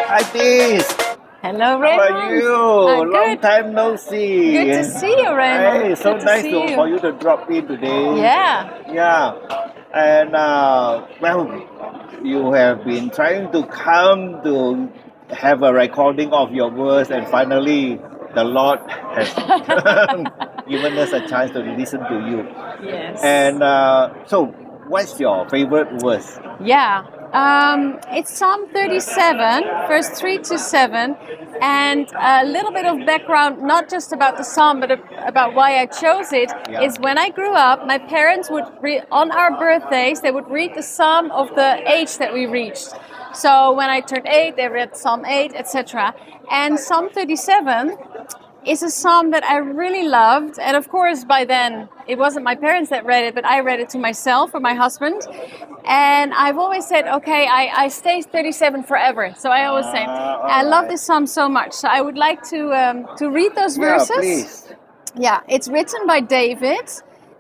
Hi, Tis. Hello, How Raymond. are you? Long Good. time no see. Good to see you, Raymond. Hey, so Good to nice see you. for you to drop in today. Yeah. Yeah. And well, you have been trying to come to have a recording of your words, and finally, the Lord has given us a chance to listen to you. Yes. And so, what's your favorite verse? Yeah. It's Psalm 37, verse 3 to 7, and a little bit of background, not just about the psalm, but about why I chose it. Yeah. Is when I grew up, my parents would read on our birthdays. They would read the psalm of the age that we reached. So when I turned 8, they read Psalm 8, etc. And Psalm 37 is a psalm that I really loved. And of course, by then, it wasn't my parents that read it, but I read it to myself or my husband. And I've always said, okay, I stay 37 forever. So I always say, I love this psalm so much. So I would like to read those verses. Please. Yeah, it's written by David.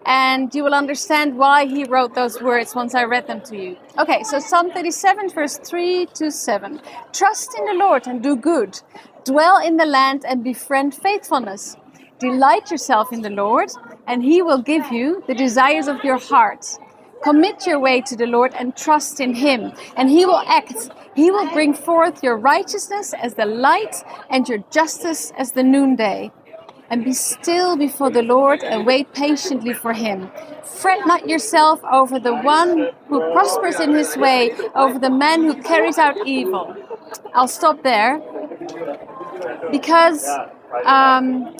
And you will understand why he wrote those words once I read them to you. Okay, so Psalm 37, verse 3 to 7. Trust in the Lord and do good. Dwell in the land and befriend faithfulness. Delight yourself in the Lord, and he will give you the desires of your heart. Commit your way to the Lord and trust in him, and he will act. He will bring forth your righteousness as the light and your justice as the noonday. And be still before the Lord and wait patiently for him. Fret not yourself over the one who prospers in his way, over the man who carries out evil. I'll stop there because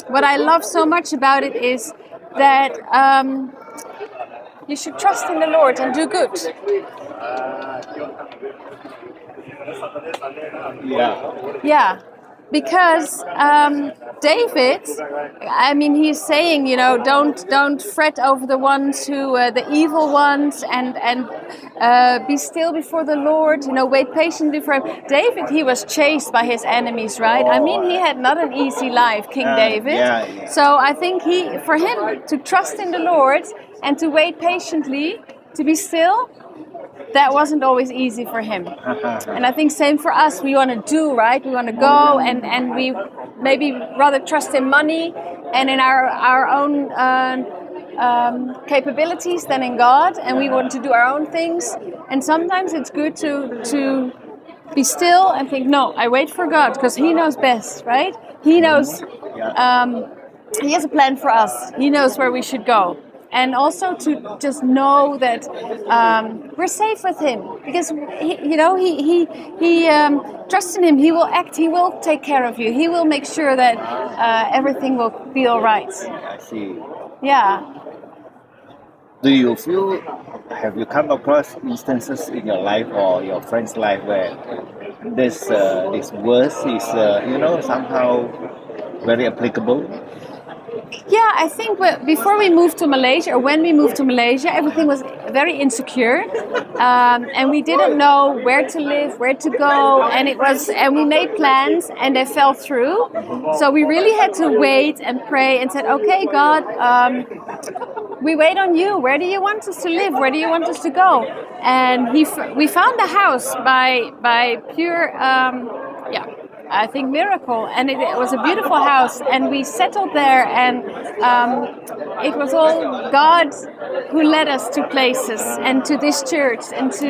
what I love so much about it is that you should trust in the Lord and do good. Yeah. Yeah, because David, I mean, he's saying, you know, don't fret over the ones who, the evil ones, and be still before the Lord. You know, wait patiently for him. David, he was chased by his enemies, right? I mean, he had not an easy life, King David. Yeah. So I think for him to trust in the Lord and to wait patiently, to be still, that wasn't always easy for him. And I think same for us. We want to do, right? We want to go and we maybe rather trust in money and in our own capabilities than in God. And we want to do our own things. And sometimes it's good to be still and think, no, I wait for God because he knows best, right? He knows, he has a plan for us. He knows where we should go. And also to just know that we're safe with him because he trusts in him. He will act. He will take care of you. He will make sure that everything will be all right. I see. Yeah. Do you feel? Have you come across instances in your life or your friend's life where this verse is somehow very applicable? Yeah, I think before we moved to Malaysia, or when we moved to Malaysia, everything was very insecure, and we didn't know where to live, where to go, and we made plans, and they fell through. So we really had to wait and pray and said, "Okay, God, we wait on you. Where do you want us to live? Where do you want us to go?" And we found a house by pure. I think miracle, and it was a beautiful house, and we settled there, and it was all God who led us to places and to this church and to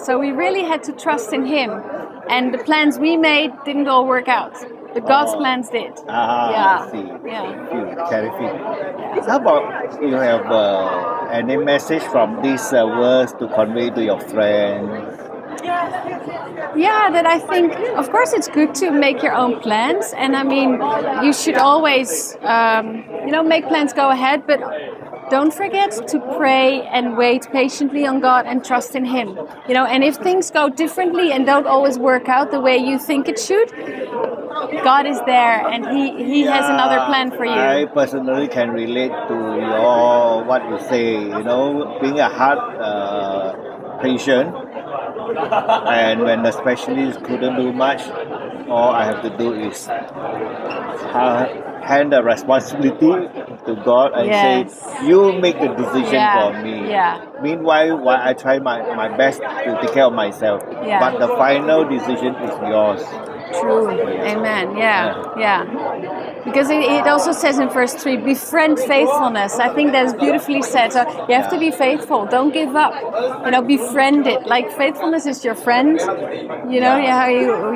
so we really had to trust in him, and the plans we made didn't all work out, but God's plans did. I see. Terrific. How about you have any message from this verse to convey to your friends? Yeah, that I think, of course, it's good to make your own plans. And I mean, you should always, make plans go ahead, but don't forget to pray and wait patiently on God and trust in him. And if things go differently and don't always work out the way you think it should, God is there and he has another plan for you. I personally can relate to what you say, being a heart patient. And when the specialist couldn't do much, all I have to do is hand the responsibility to God and Yes. say, "You make the decision Yeah, for me." yeah. Meanwhile, while I try my best to take care of myself, Yeah. but the final decision is yours. True. Amen. Yeah. Yeah. Because it also says in verse 3, befriend faithfulness. I think that's beautifully said. So you have to be faithful. Don't give up. You know, befriend it. Like faithfulness is your friend. You know, Yeah. how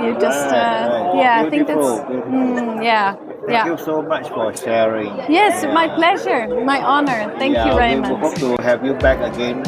you just, Right. yeah, I think that's, Beautiful. yeah. Thank Yeah. you so much for sharing. Yes, my pleasure, my honor. Thank you, We Raymond. hope to have you back again